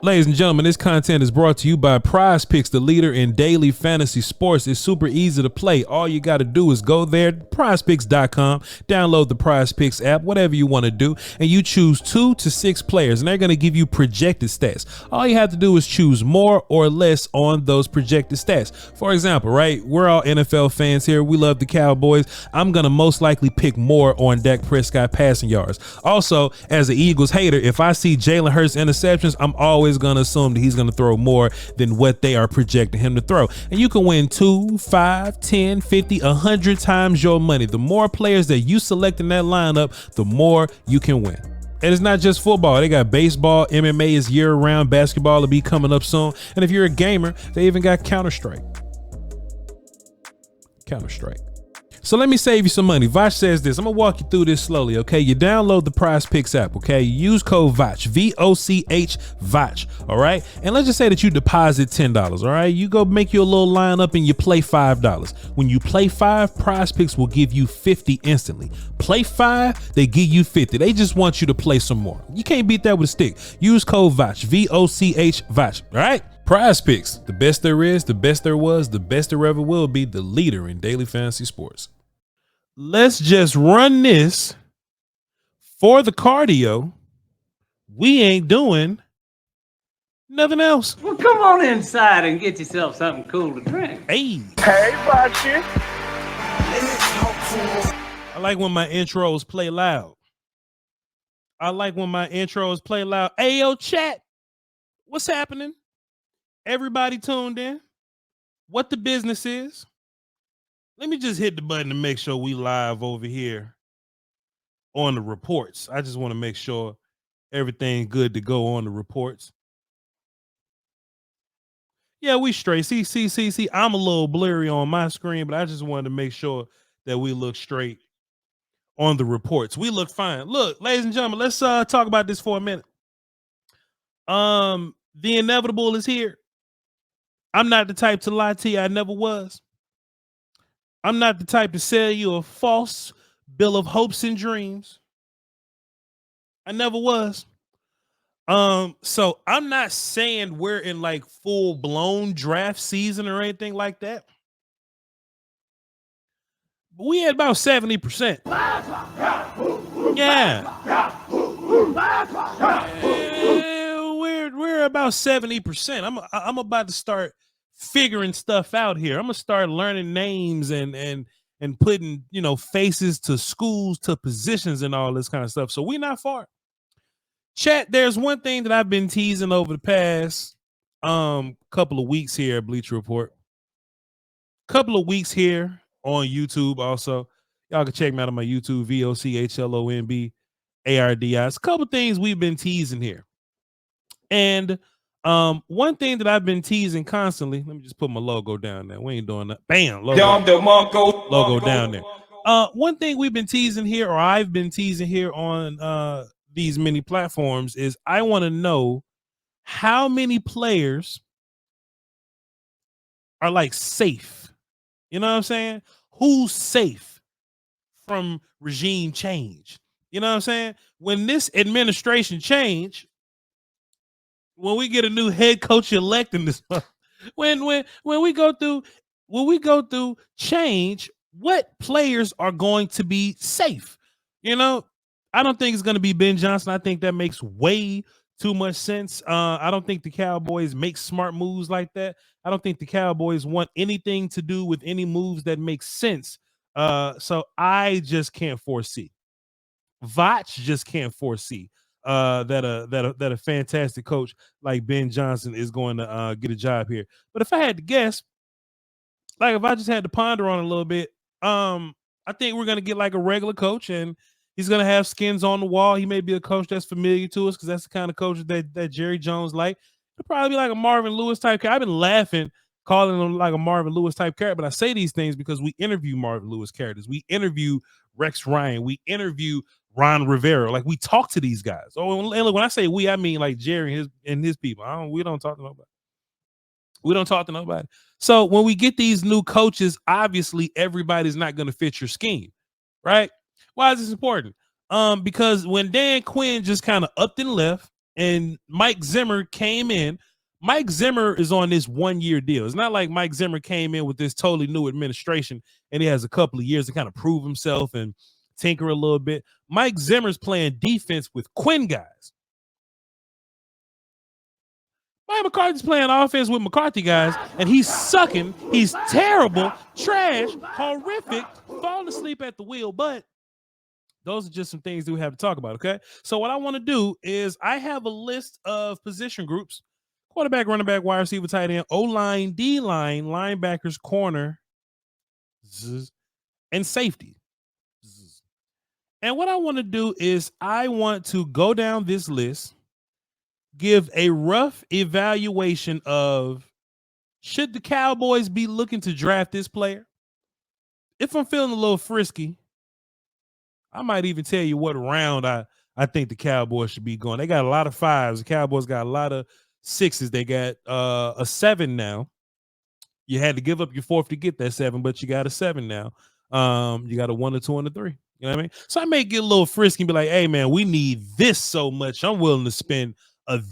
Ladies and gentlemen, this content is brought to you by Prize Picks, the leader in daily fantasy sports. It's super easy to play. All you got to do is go there, prizepicks.com, download the Prize Picks app, whatever you want to do, and you choose 2 to 6 players, and they're going to give you projected stats. All you have to do is choose more or less on those projected stats. For example, right, we're all NFL fans here. We love the Cowboys. I'm going to most likely pick more on Dak Prescott passing yards. Also, as an Eagles hater, if I see Jalen Hurts interceptions, I'm always going to assume that he's going to throw more than what they are projecting him to throw. And you can win 2, 5, 10, 50, 100 times your money. The more players that you select in that lineup, the more you can win. And it's not just football. They got baseball, MMA is year round, basketball will be coming up soon. And if you're a gamer, they even got Counter-Strike. So let me save you some money. Voch says this. I'm gonna walk you through this slowly, okay? You download the Prize Picks app, okay? You use code Voch, V-O-C-H, Voch, all right? And let's just say that you deposit $10, all right? You go make your little lineup and you play $5. When you play 5, Prize Picks will give you 50 instantly. Play 5, they give you 50. They just want you to play some more. You can't beat that with a stick. Use code Voch, V-O-C-H, Voch, all right? Prize Picks, the best there is, the best there was, the best there ever will be, the leader in daily fantasy sports. Let's just run this for the cardio. We ain't doing nothing else. Well, come on inside and get yourself something cool to drink. Hey, Watcher. I like when my intros play loud. Hey, yo, chat. What's happening? Everybody tuned in. What the business is? Let me just hit the button to make sure we live over here on the reports. I just want to make sure everything good to go on the reports. Yeah, we straight. See. I'm a little blurry on my screen, but I just wanted to make sure that we look straight on the reports. We look fine. Look, ladies and gentlemen, let's talk about this for a minute. The inevitable is here. I'm not the type to lie to you. I never was. I'm not the type to sell you a false bill of hopes and dreams. I never was. So I'm not saying we're in like full blown draft season or anything like that. But we had about 70%. Yeah. We're about 70%. I'm about to start figuring stuff out here. I'm gonna start learning names and putting, faces to schools, to positions and all this kind of stuff. So we're not far. Chat, there's one thing that I've been teasing over the past couple of weeks here at Bleacher Report. Couple of weeks here on YouTube also. Y'all can check me out on my YouTube, VOCHLOMBARDI. It's a couple things we've been teasing here. And one thing that I've been teasing constantly, let me just put my logo down there. We ain't doing that. Bam, logo down there. One thing we've been teasing here, or I've been teasing here on these many platforms, is I want to know how many players are like safe. You know what I'm saying? Who's safe from regime change? You know what I'm saying? When this administration change, when we get a new head coach elect in this, when we go through change, what players are going to be safe? I don't think it's going to be Ben Johnson. I think that makes way too much sense. I don't think the Cowboys make smart moves like that. I don't think the Cowboys want anything to do with any moves that make sense. So I just can't foresee. Voch just can't foresee that a fantastic coach like Ben Johnson is going to get a job here. But if I had to guess, like if I just had to ponder on it a little bit, I think we're going to get like a regular coach, and he's going to have skins on the wall. He may be a coach that's familiar to us because that's the kind of coach that Jerry Jones like. It'll probably be like a Marvin Lewis type character. I've been laughing calling him like a Marvin Lewis type character, but I say these things because we interview Marvin Lewis characters. We interview Rex Ryan. We interview Ron Rivera. Like, we talk to these guys. Oh, and look, when I say we, I mean like Jerry and his people. We don't talk to nobody. We don't talk to nobody. So when we get these new coaches, obviously everybody's not going to fit your scheme, right? Why is this important? Because when Dan Quinn just kind of upped and left, And Mike Zimmer came in. Mike Zimmer is on this 1-year deal. It's not like Mike Zimmer came in with this totally new administration and he has a couple of years to kind of prove himself and tinker a little bit. Mike Zimmer's playing defense with Quinn guys. Mike McCarthy's playing offense with McCarthy guys, and he's sucking. He's terrible, trash, horrific, falling asleep at the wheel. But those are just some things that we have to talk about, okay? So what I want to do is I have a list of position groups: quarterback, running back, wide receiver, tight end, O-line, D-line, linebackers, corner, and safety. And what I want to do is I want to go down this list, give a rough evaluation of should the Cowboys be looking to draft this player. If I'm feeling a little frisky, I might even tell you what round I think the Cowboys should be going. They got a lot of 5s. The Cowboys got a lot of 6s. They got a 7 now. You had to give up your 4th to get that 7, but you got a 7 now. You got a 1, a 2, and a 3. You know what I mean? So I may get a little frisky and be like, hey, man, we need this so much. I'm willing to spend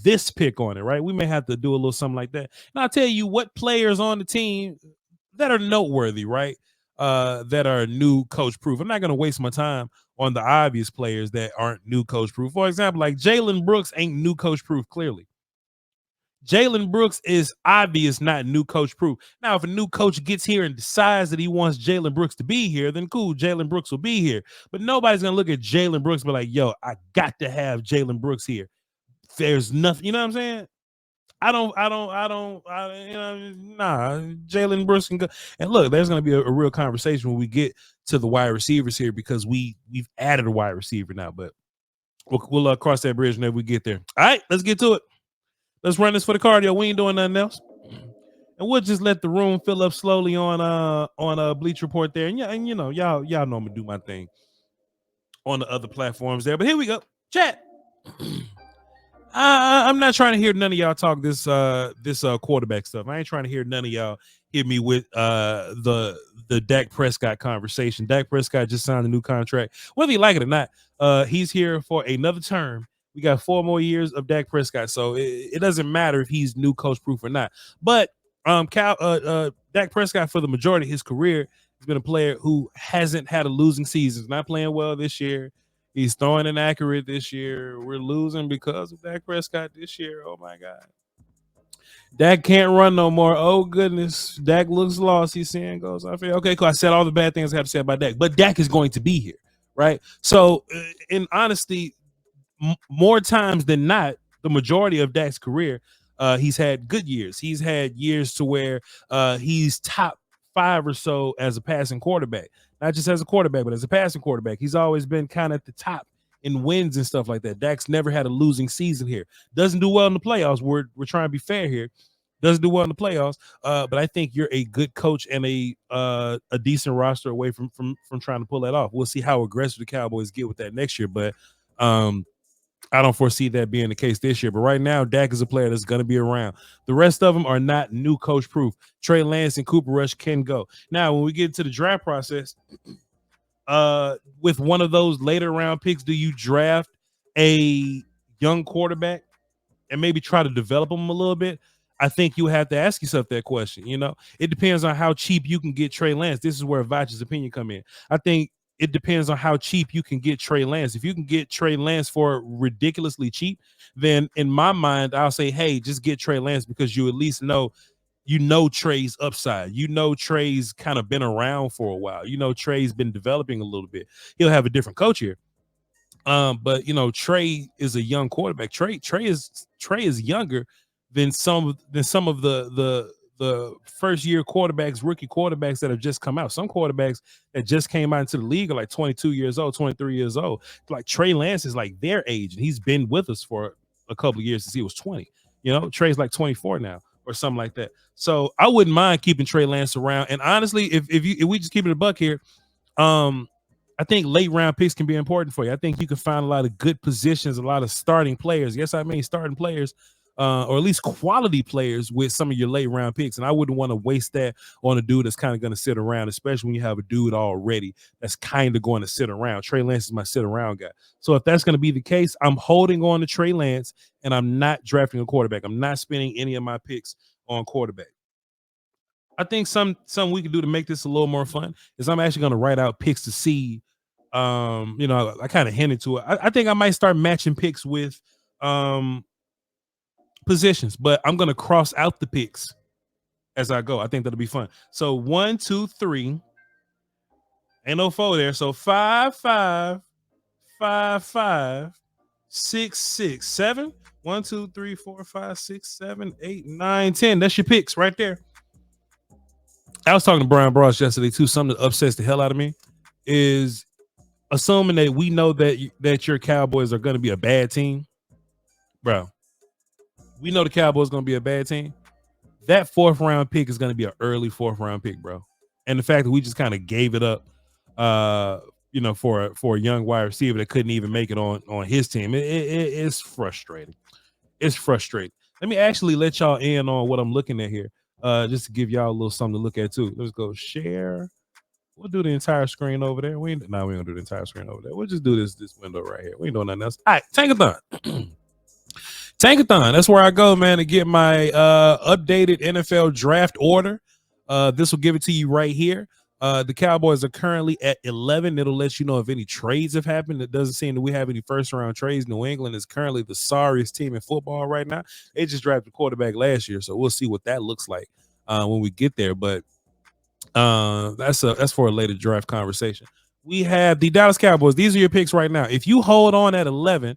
this pick on it, right? We may have to do a little something like that. And I'll tell you what players on the team that are noteworthy, right? That are new coach proof. I'm not going to waste my time on the obvious players that aren't new coach proof. For example, like Jalen Brooks ain't new coach proof, clearly. Jalen Brooks is obvious not new coach proof. Now, if a new coach gets here and decides that he wants Jalen Brooks to be here, then cool, Jalen Brooks will be here. But nobody's going to look at Jalen Brooks and be like, yo, I got to have Jalen Brooks here. There's nothing, you know what I'm saying? Jalen Brooks can go. And look, there's going to be a real conversation when we get to the wide receivers here because we've added a wide receiver now, but we'll cross that bridge whenever we get there. All right, let's get to it. Let's run this for the cardio. We ain't doing nothing else. And we'll just let the room fill up slowly on Bleach Report there. And yeah, and you know, y'all know I'm gonna do my thing on the other platforms there. But here we go. Chat. I'm not trying to hear none of y'all talk this quarterback stuff. I ain't trying to hear none of y'all hit me with the Dak Prescott conversation. Dak Prescott just signed a new contract. Whether you like it or not, he's here for another term. We got 4 more years of Dak Prescott, so it doesn't matter if he's new coach proof or not. But Dak Prescott, for the majority of his career, has been a player who hasn't had a losing season. He's not playing well this year. He's throwing inaccurate this year. We're losing because of Dak Prescott this year. Oh, my God. Dak can't run no more. Oh, goodness. Dak looks lost. He's saying goes, I feel okay, cool. I said all the bad things I have to say about Dak. But Dak is going to be here, right? So, in honesty, more times than not, the majority of Dak's career, he's had good years. He's had years to where he's top 5 or so as a passing quarterback. Not just as a quarterback, but as a passing quarterback. He's always been kind of at the top in wins and stuff like that. Dak's never had a losing season here. Doesn't do well in the playoffs. We're trying to be fair here. Doesn't do well in the playoffs. But I think you're a good coach and a decent roster away from trying to pull that off. We'll see how aggressive the Cowboys get with that next year. But I don't foresee that being the case this year. But right now, Dak is a player that's going to be around. The rest of them are not new coach proof. Trey Lance and Cooper Rush can go. Now, when we get to the draft process, with one of those later round picks, do you draft a young quarterback and maybe try to develop them a little bit? I think you have to ask yourself that question. You know, it depends on how cheap you can get Trey Lance. This is where Voch's opinion come in. I think it depends on how cheap you can get Trey Lance. If you can get Trey Lance for ridiculously cheap, then in my mind, I'll say, hey, just get Trey Lance because you at least know, Trey's upside. Trey's kind of been around for a while. Trey's been developing a little bit. He'll have a different coach here. But Trey is a young quarterback. Trey is younger than some of the first year quarterbacks, rookie quarterbacks that have just come out. Some quarterbacks that just came out into the league are like 22 years old, 23 years old. Like Trey Lance is like their age, and he's been with us for a couple of years since he was 20. Trey's like 24 now or something like that. So I wouldn't mind keeping Trey Lance around. And honestly, if we just keep it a buck here, I think late round picks can be important for you. I think you can find a lot of good positions, a lot of starting players. Yes, I mean starting players or at least quality players with some of your late round picks. And I wouldn't want to waste that on a dude that's kind of going to sit around, especially when you have a dude already that's kind of going to sit around. Trey Lance is my sit around guy. So if that's going to be the case, I'm holding on to Trey Lance and I'm not drafting a quarterback. I'm not spending any of my picks on quarterback. I think something we can do to make this a little more fun is I'm actually going to write out picks to see. I kind of hinted to it. I think I might start matching picks with positions, but I'm going to cross out the picks as I go. I think that'll be fun. So 1, 2, 3. Ain't no 4 there. So 5, 5, 5, 5, 6, 6, 7. 1, 2, 3, 4, 5, 6, 7, 8, 9, 10. That's your picks right there. I was talking to Brian Bross yesterday too. Something that upsets the hell out of me is assuming that we know that your Cowboys are going to be a bad team, bro. We know the Cowboys going to be a bad team. That 4th round pick is going to be an early 4th round pick, bro. And the fact that we just kind of gave it up, for a young wide receiver that couldn't even make it on his team, it's frustrating. It's frustrating. Let me actually let y'all in on what I'm looking at here, just to give y'all a little something to look at too. Let's go share. We'll do the entire screen over there. We ain't gonna do the entire screen over there. We'll just do this window right here. We ain't doing nothing else. All right, Tankathon. Tankathon. That's where I go, man, to get my updated NFL draft order. This will give it to you right here. The Cowboys are currently at 11. It'll let you know if any trades have happened. It doesn't seem that we have any first-round trades. New England is currently the sorriest team in football right now. They just drafted a quarterback last year, so we'll see what that looks like when we get there. But that's for a later draft conversation. We have the Dallas Cowboys. These are your picks right now. If you hold on at 11, of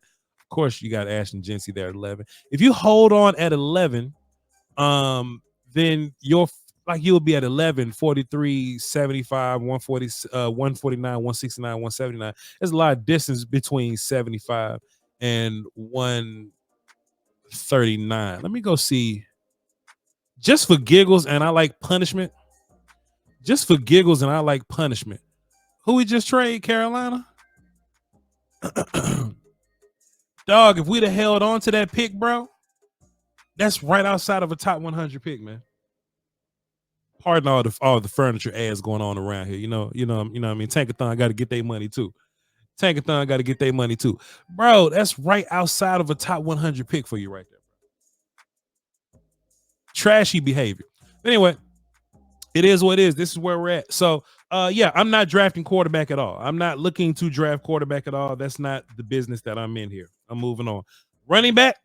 course you got Ashton Jency there at 11. If you hold on at 11, then you'll be at 11, 43, 75, 140, 149, 169, 179. There's a lot of distance between 75 and 139. Let me go see. Just for giggles, and I like punishment. Who we just trade, Carolina? Dog, if we'd have held on to that pick, bro, that's right outside of a top 100 pick, man. Pardon all the furniture ads going on around here. You know what I mean? Tankathon got to get their money too. Bro, that's right outside of a top 100 pick for you right there, bro. Trashy behavior. But anyway, it is what it is. This is where we're at. So, I'm not drafting quarterback at all. I'm not looking to draft quarterback at all. That's not the business that I'm in here. I'm moving on. Running back.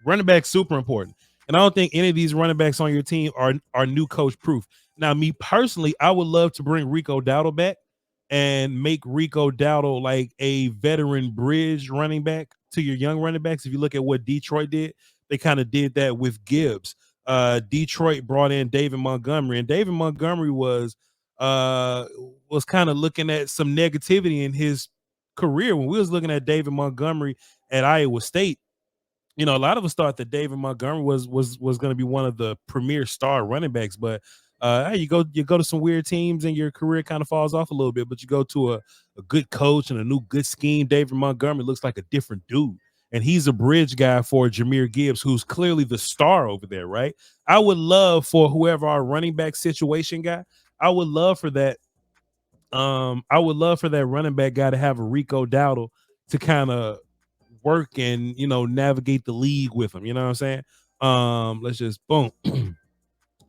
Running back, super important. And I don't think any of these running backs on your team are new coach proof. Now, me personally, I would love to bring Rico Dowdle back and make Rico Dowdle like a veteran bridge running back to your young running backs. If you look at what Detroit did, they kind of did that with Gibbs. Detroit brought in David Montgomery, and David Montgomery was kind of looking at some negativity in his career. When we was looking at David Montgomery at Iowa State, a lot of us thought that David Montgomery was going to be one of the premier star running backs, but you go to some weird teams and your career kind of falls off a little bit. But you go to a good coach and a new good scheme. David Montgomery looks like a different dude, and he's a bridge guy for Jahmyr Gibbs, who's clearly the star over there, right? I would love for whoever our running back situation guy, I would love for that. I would love for that running back guy to have a Rico Dowdle to kind of work and navigate the league with him. You know what I'm saying? Let's just boom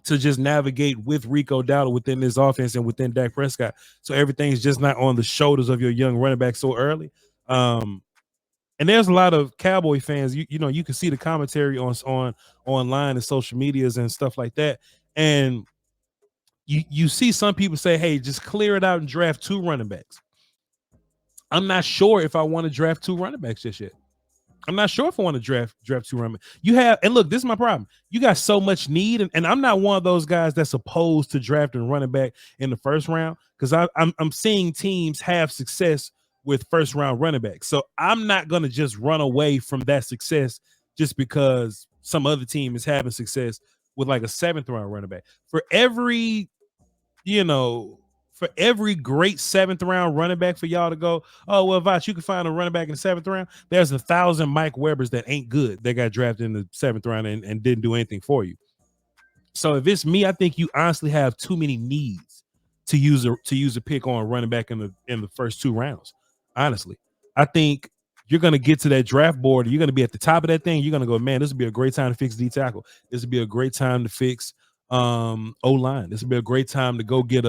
to just navigate with Rico Dowdle within this offense and within Dak Prescott, so everything's just not on the shoulders of your young running back so early. And there's a lot of Cowboy fans. You can see the commentary on online and social medias and stuff like that, and you see some people say, "Hey, just clear it out and draft 2 running backs." I'm not sure if I want to draft 2 running backs just yet. I'm not sure if I want to draft 2 running backs. And look, this is my problem. You got so much need, and I'm not one of those guys that's opposed to drafting running back in the first round, because I'm seeing teams have success with first round running backs. So I'm not going to just run away from that success just because some other team is having success with like a 7th round running back. For every For every great 7th round running back for y'all to go, oh, well, Voch, you can find a running back in the 7th round. There's 1,000 Mike Webbers that ain't good. They got drafted in the 7th round and didn't do anything for you. So if it's me, I think you honestly have too many needs to use a pick on running back in the first 2 rounds. Honestly, I think you're going to get to that draft board. You're going to be at the top of that thing. You're going to go, man, this would be a great time to fix D tackle. This would be a great time to fix O-line. This would be a great time to go get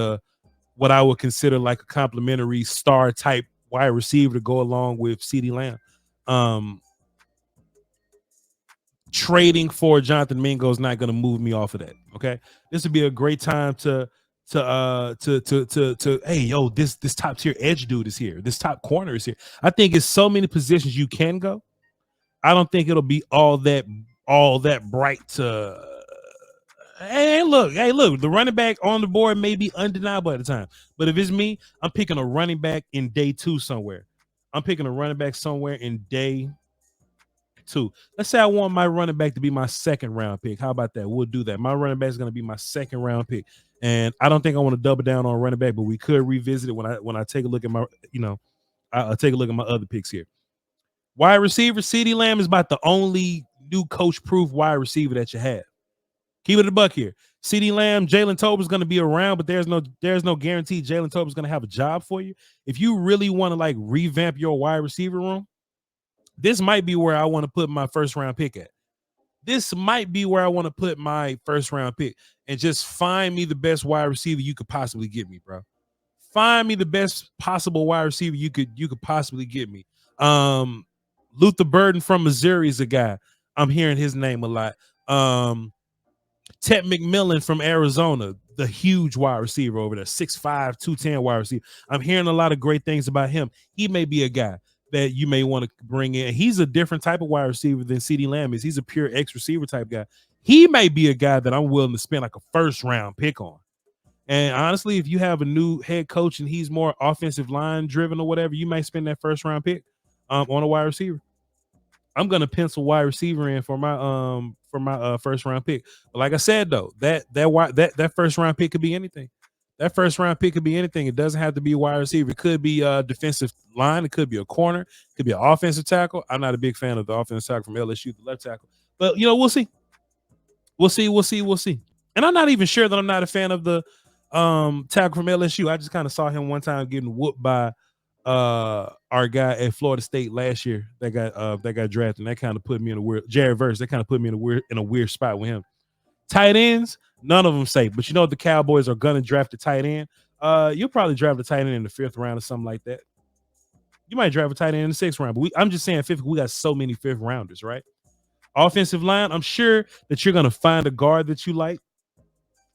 what I would consider like a complimentary star type wide receiver to go along with CeeDee Lamb. Trading for Jonathan Mingo is not going to move me off of that. Okay, this would be a great time to hey, yo, this top tier edge dude is here. This top corner is here. I think it's so many positions you can go. I don't think it'll be all that bright to. Hey, look, the running back on the board may be undeniable at the time. But if it's me, I'm picking a running back in day 2 somewhere. I'm picking a running back somewhere in day 2. Let's say I want my running back to be my 2nd round pick. How about that? We'll do that. My running back is going to be my 2nd round pick. And I don't think I want to double down on running back, but we could revisit it when I take a look at my, I'll take a look at my other picks here. Wide receiver, CeeDee Lamb is about the only new coach-proof wide receiver that you have. Keep it a buck here. CeeDee Lamb, Jalen Tolbert's going to be around, but there's no guarantee Jalen Tolbert's going to have a job for you. If you really want to like revamp your wide receiver room, this might be where I want to put my 1st round pick at. This might be where I want to put my 1st round pick and just find me the best wide receiver you could possibly get me, bro. Find me the best possible wide receiver you could possibly get me. Luther Burden from Missouri is a guy. I'm hearing his name a lot. Ted McMillan from Arizona, the huge wide receiver over there, 6'5", 210 wide receiver. I'm hearing a lot of great things about him. He may be a guy that you may want to bring in. He's a different type of wide receiver than CeeDee Lamb is. He's a pure X receiver type guy. He may be a guy that I'm willing to spend like a 1st round pick on. And honestly, if you have a new head coach and he's more offensive line driven or whatever, you may spend that 1st round pick on a wide receiver. I'm gonna pencil wide receiver in for my 1st round pick. But like I said though, that 1st round pick could be anything. That 1st round pick could be anything. It doesn't have to be a wide receiver. It could be a defensive line. It could be a corner. It could be an offensive tackle. I'm not a big fan of the offensive tackle from LSU, the left tackle. But we'll see. We'll see. And I'm not even sure that I'm not a fan of the tackle from LSU. I just kind of saw him one time getting whooped by our guy at Florida State last year that got drafted. And that kind of put me in a weird Jared Verse. That kind of put me in a weird spot with him. Tight ends, none of them safe. But the Cowboys are gonna draft a tight end. You'll probably draft a tight end in the 5th round or something like that. You might draft a tight end in the 6th round, but I'm just saying 5th. We got so many 5th rounders, right? Offensive line, I'm sure that you're gonna find a guard that you like.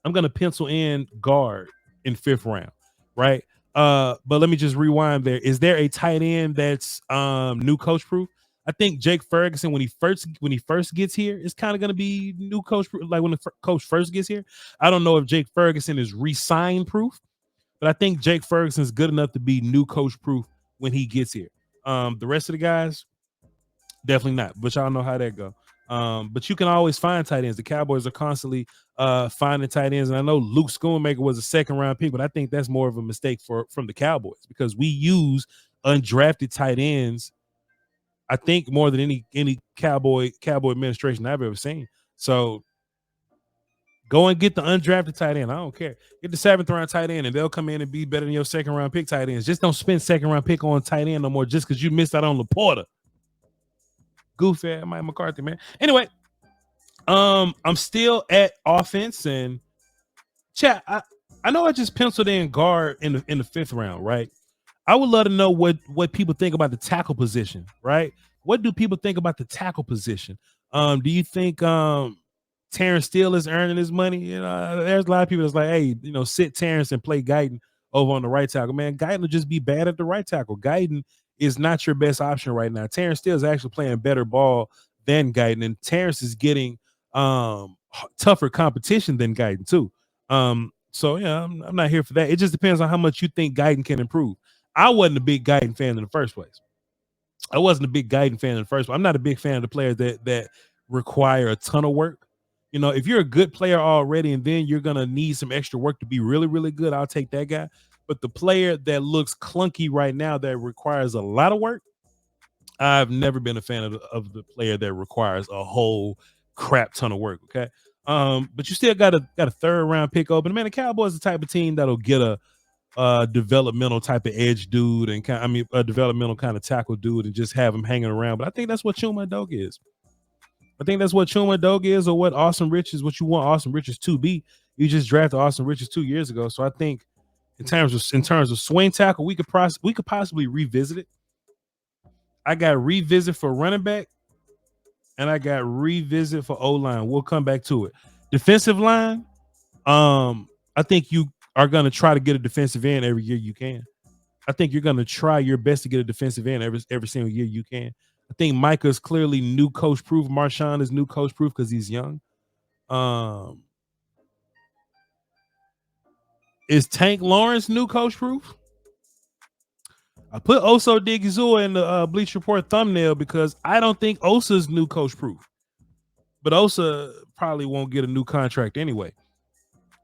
I'm gonna pencil in guard in 5th round, right? But let me just rewind there. Is there a tight end that's new coach proof? I think Jake Ferguson, when he first gets here, is kind of going to be new coach proof. Like when the coach first gets here, I don't know if Jake Ferguson is re-sign proof, but I think Jake Ferguson is good enough to be new coach proof when he gets here. The rest of the guys, definitely not. But y'all know how that go. But you can always find tight ends. The Cowboys are constantly finding tight ends, and I know Luke Schoonmaker was a 2nd round pick, but I think that's more of a mistake from the Cowboys because we use undrafted tight ends. I think more than any Cowboy administration I've ever seen. So go and get the undrafted tight end. I don't care. Get the 7th round tight end, and they'll come in and be better than your 2nd round pick tight ends. Just don't spend 2nd round pick on tight end no more just because you missed out on Laporta. Goofy, Mike McCarthy, man. Anyway, I'm still at offense, and chat. I know I just penciled in guard in the 5th round, right? I would love to know what people think about the tackle position, right? What do people think about the tackle position? Do you think Terrence Steele is earning his money? There's a lot of people that's like, hey, sit Terrence and play Guyton over on the right tackle. Man, Guyton will just be bad at the right tackle. Guyton is not your best option right now. Terrence Steele is actually playing better ball than Guyton, and Terrence is getting tougher competition than Guyton too. So yeah, I'm not here for that. It just depends on how much you think Guyton can improve. I wasn't a big Guyton fan in the first place. I'm not a big fan of the players that require a ton of work. If you're a good player already and then you're gonna need some extra work to be really, really good, I'll take that guy. But the player that looks clunky right now that requires a lot of work, I've never been a fan of the player that requires a whole crap ton of work. Okay. But you still got a third round pick open. Man, the Cowboys are the type of team that'll get a developmental type of edge dude and a developmental kind of tackle dude and just have him hanging around. But I think that's what Chuma Doge is. I think that's what Chuma Doge is, or what Austin Richards, what you want Austin Richards to be. You just drafted Austin Richards 2 years ago. So I think in terms of swing tackle, we could possibly revisit it. I got revisit for running back, and I got revisit for O-line. We'll come back to it. Defensive line, I think you are going to try to get a defensive end every year you can. I think you're going to try your best to get a defensive end every single year you can. I think Micah is clearly new coach proof. Marshawn is new coach proof because he's young. Is Tank Lawrence new coach proof? I put Oso Digizua in the Bleach Report thumbnail because I don't think Osa's new coach proof. But Osa probably won't get a new contract anyway.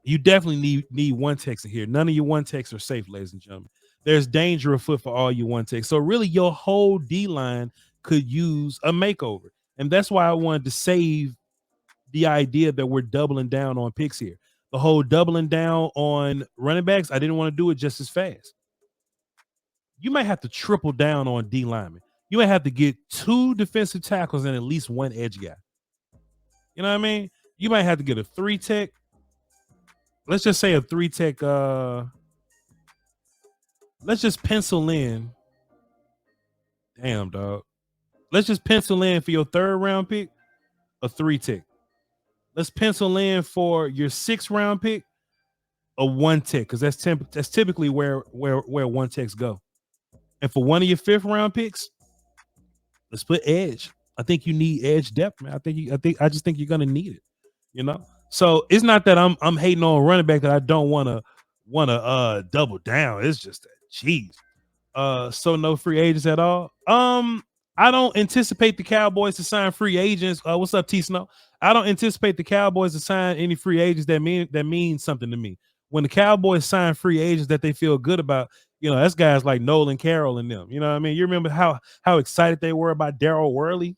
You definitely need one techs in here. None of your one techs are safe, ladies and gentlemen. There's danger afoot for all you one techs. So really your whole D-line could use a makeover. And that's why I wanted to save the idea that we're doubling down on picks here. The whole doubling down on running backs, I didn't want to do it just as fast. You might have to triple down on D linemen. You might have to get 2 defensive tackles and at least 1 edge guy. You know what I mean? You might have to get a 3 tech. Let's just say a 3 tech. Let's just pencil in. Damn, dog. Let's just pencil in for your 3rd round pick a 3 tech. Let's pencil in for your 6th round pick a 1 tech, because that's typically where 1 techs go. And for one of your 5th round picks, let's put edge. I think you need edge depth, man. I just think you're gonna need it. You know, so it's not that I'm hating on running back that I don't want to double down. It's just that, geez. So no free agents at all. I don't anticipate the Cowboys to sign free agents. What's up, T Snow? I don't anticipate the Cowboys to sign any free agents that mean something to me. When the Cowboys sign free agents that they feel good about, you know, that's guys like Nolan Carroll and them. You know what I mean? You remember how excited they were about Darryl Worley,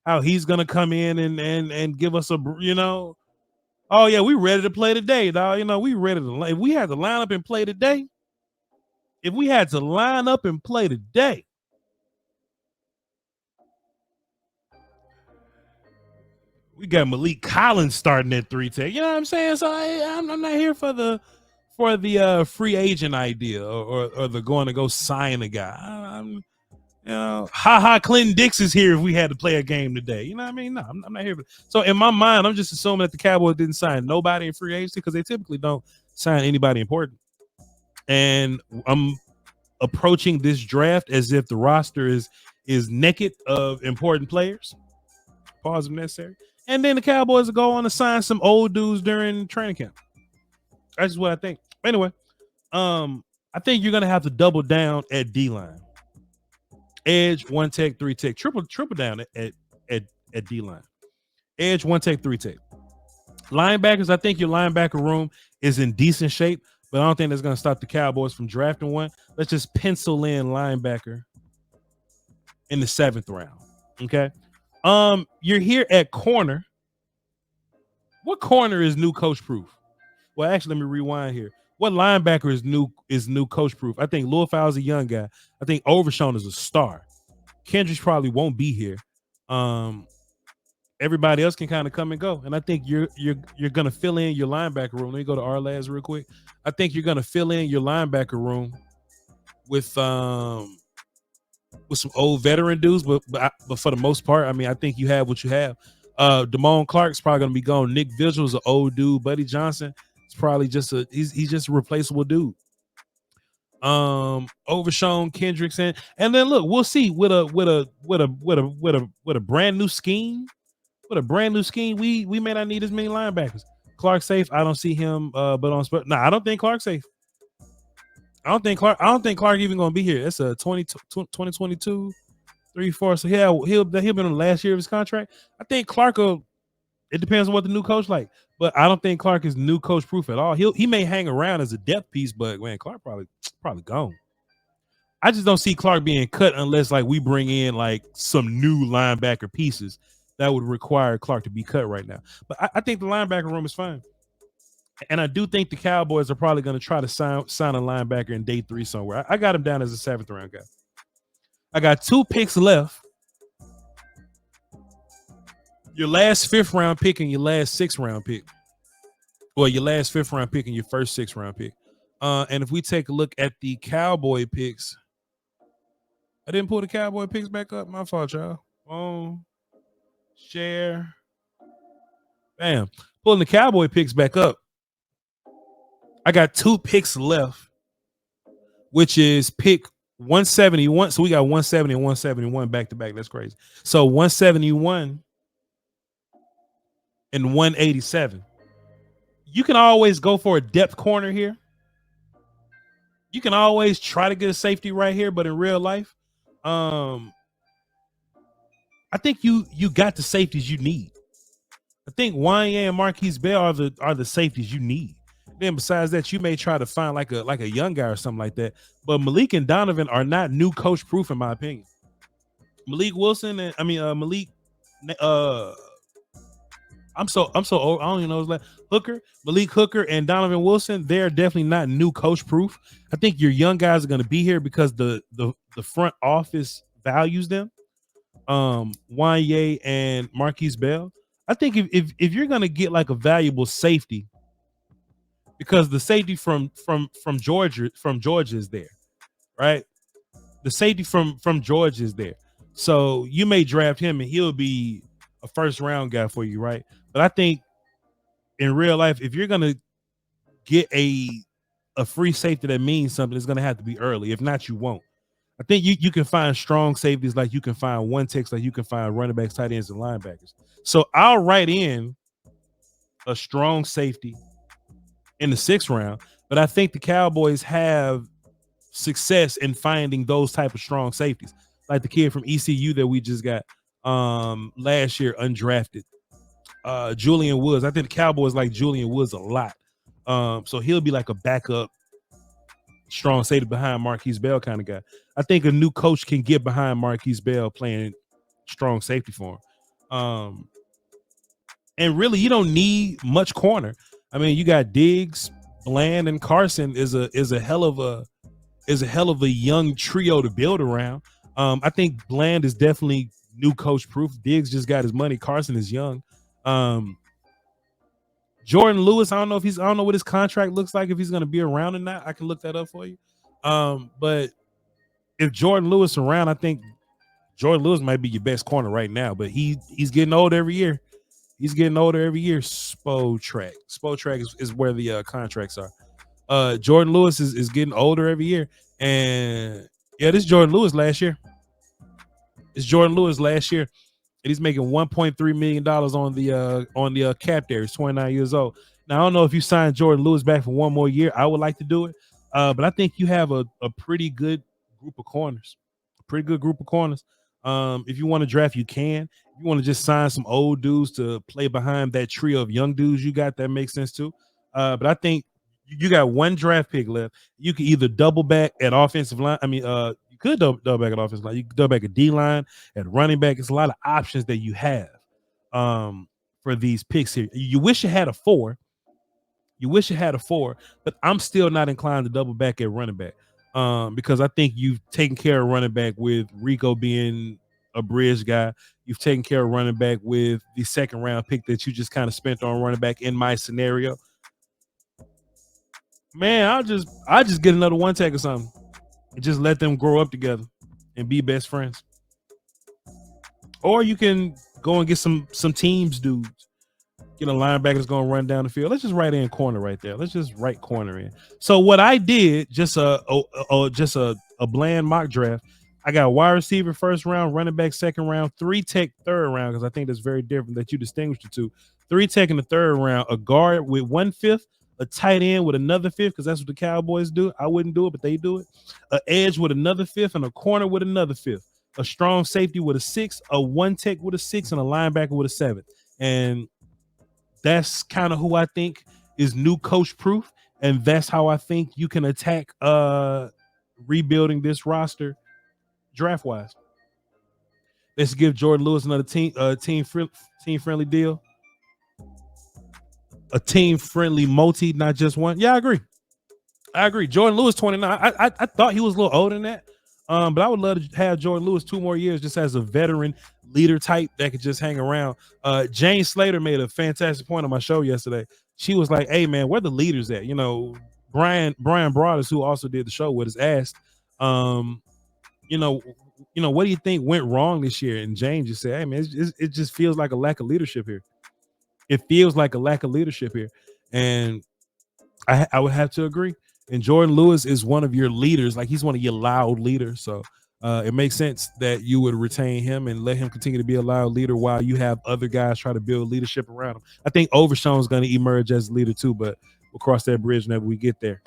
how he's gonna come in and give us a, you know, oh yeah, we ready to play today, dog. You know, we ready to. If we had to line up and play today, we got Malik Collins starting at 3 tech. You know what I'm saying? So I'm not here for the free agent idea or the going to go sign a guy. You know, Clinton Dix is here if we had to play a game today. You know what I mean? No, I'm not here for. So in my mind, I'm just assuming that the Cowboys didn't sign nobody in free agency because they typically don't sign anybody important. And I'm approaching this draft as if the roster is naked of important players. Pause if necessary. And then the Cowboys will go on to sign some old dudes during training camp. That's just what I think. Anyway, I think you're gonna have to double down at D-line. Edge, 1 tech, 3 tech. Triple down at D-line. Edge, 1 tech, 3 tech. Linebackers, I think your linebacker room is in decent shape, but I don't think that's gonna stop the Cowboys from drafting one. Let's just pencil in linebacker in the 7th round. Okay. You're here at corner. What corner is new coach proof? Well, actually, let me rewind here. What linebacker is new coach proof? I think Luafau is a young guy. I think Overshown is a star. Kendricks probably won't be here. Everybody else can kind of come and go, and I think you're gonna fill in your linebacker room. Let me go to Arlaz real quick. I think you're gonna fill in your linebacker room with some old veteran dudes, but for the most part, I mean, I think you have what you have. Damone Clark's probably gonna be gone. Nick Vigil's an old dude. Buddy Johnson is probably just he's just a replaceable dude. Overshown, Kendricks, and then look, we'll see with a brand new scheme. With a brand new scheme, we may not need as many linebackers. Clark safe. I don't see him, but on spot. No, I don't think Clark's safe. I don't think Clark even gonna be here. It's a 2022, 3-4. So he'll been on the last year of his contract. I think Clark will It depends on what the new coach like. But I don't think Clark is new coach proof at all. He may hang around as a depth piece, but man, Clark probably gone. I just don't see Clark being cut unless like we bring in like some new linebacker pieces that would require Clark to be cut right now. But I think the linebacker room is fine. And I do think the Cowboys are probably going to try to sign a linebacker in day 3 somewhere. I got him down as a 7th round guy. I got 2 picks left. Your last 5th round pick and your last 6th round pick. Well, your last 5th round pick and your first 6th round pick. And if we take a look at the Cowboy picks, I didn't pull the Cowboy picks back up. My fault, y'all. Share. Bam. Pulling the Cowboy picks back up. I got 2 picks left, which is pick 171. So we got 170 and 171 back to back. That's crazy. So 171 and 187. You can always go for a depth corner here. You can always try to get a safety right here, but in real life, I think you got the safeties you need. I think Wanye and Marquise Bell are the safeties you need. Then besides that, you may try to find like a young guy or something like that. But Malik and Donovan are not new coach proof in my opinion. Malik Wilson and Malik. I'm so old. I don't even know his last. Malik Hooker and Donovan Wilson. They're definitely not new coach proof. I think your young guys are going to be here because the front office values them. Wanye and Marquise Bell. I think if you're going to get like a valuable safety, because the safety from Georgia is there, right? The safety from Georgia is there. So you may draft him and he'll be a 1st round guy for you, right? But I think in real life, if you're gonna get a free safety that means something, it's gonna have to be early. If not, you won't. I think you can find strong safeties like you can find one techs, like you can find running backs, tight ends, and linebackers. So I'll write in a strong safety in the 6th round, but I think the Cowboys have success in finding those type of strong safeties, like the kid from ECU that we just got last year undrafted, Julian Woods. I think the Cowboys like Julian Woods a lot, so he'll be like a backup strong safety behind Marquise Bell kind of guy. I think a new coach can get behind Marquise Bell playing strong safety for him, and really you don't need much corner. I mean, you got Diggs, Bland, and Carson is a hell of a young trio to build around. I think Bland is definitely new coach proof. Diggs just got his money. Carson is young. Jordan Lewis, I don't know what his contract looks like, if he's going to be around or not. I can look that up for you. But if Jordan Lewis around, I think Jordan Lewis might be your best corner right now. But he's getting older every year. Spotrac is where the contracts are. Jordan Lewis is getting older every year. And yeah, this is Jordan Lewis last year. And he's making $1.3 million on the cap there. He's 29 years old. Now, I don't know if you sign Jordan Lewis back for one more year. I would like to do it. But I think you have a pretty good group of corners. If you want to draft, you can. If you want to just sign some old dudes to play behind that trio of young dudes you got, that makes sense too. But I think you got 1 draft pick left. You can either double back at offensive line. You could double back at offensive line. You could double back at D-line, at running back. It's a lot of options that you have for these picks here. You wish you had a 4. But I'm still not inclined to double back at running back because I think you've taken care of running back with Rico being a bridge guy. You've taken care of running back with the 2nd round pick that you just kind of spent on running back in my scenario. Man, I'll just get another 1 tech or something and just let them grow up together and be best friends. Or you can go and get some teams dudes. Get a linebacker that's going to run down the field. Let's just write in corner right there. Let's just write corner in. So what I did, just a bland mock draft, I got wide receiver 1st round, running back 2nd round, 3 tech 3rd round, because I think that's very different that you distinguish the two. 3 tech in the 3rd round, a guard with 1/5, a tight end with another 5th, because that's what the Cowboys do. I wouldn't do it, but they do it. An edge with another 5th, and a corner with another 5th. A strong safety with a 6, a 1 tech with a 6, and a linebacker with a 7th. And that's kind of who I think is new coach proof, and that's how I think you can attack rebuilding this roster draft wise. Let's give Jordan Lewis another team friendly deal. A team friendly multi, not just one. Yeah, I agree. Jordan Lewis 29. I thought he was a little older than that. But I would love to have Jordan Lewis 2 more years just as a veteran leader type that could just hang around. Jane Slater made a fantastic point on my show yesterday. She was like, "Hey man, where the leaders at?" You know, Brian Broadus, who also did the show with us, asked, you know, what do you think went wrong this year? And Jane just said, "Hey man, it just feels like a lack of leadership here. It feels like a lack of leadership here." And I would have to agree. And Jordan Lewis is one of your leaders. Like, he's one of your loud leaders. So it makes sense that you would retain him and let him continue to be a loud leader while you have other guys try to build leadership around him. I think Overshown is going to emerge as a leader too, but we'll cross that bridge whenever we get there.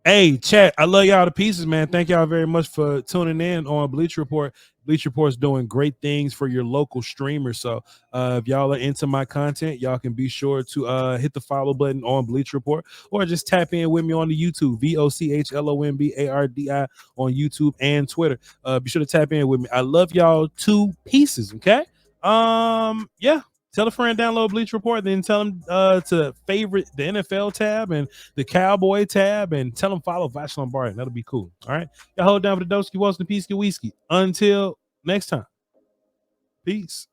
Hey, chat, I love y'all to pieces, man. Thank y'all very much for tuning in on Bleacher Report. Bleacher Report's doing great things for your local streamers. So if y'all are into my content, y'all can be sure to hit the follow button on Bleacher Report, or just tap in with me on the YouTube, VOCHLOMBARDI on YouTube and Twitter. Be sure to tap in with me. I love y'all to pieces, okay? Yeah. Tell a friend, download Bleacher Report, then tell them to favorite the NFL tab and the Cowboy tab, and tell them follow Voch Lombardi. That'll be cool. All right. Y'all hold down for the Doski Walls and Peace Whiskey. Until next time. Peace.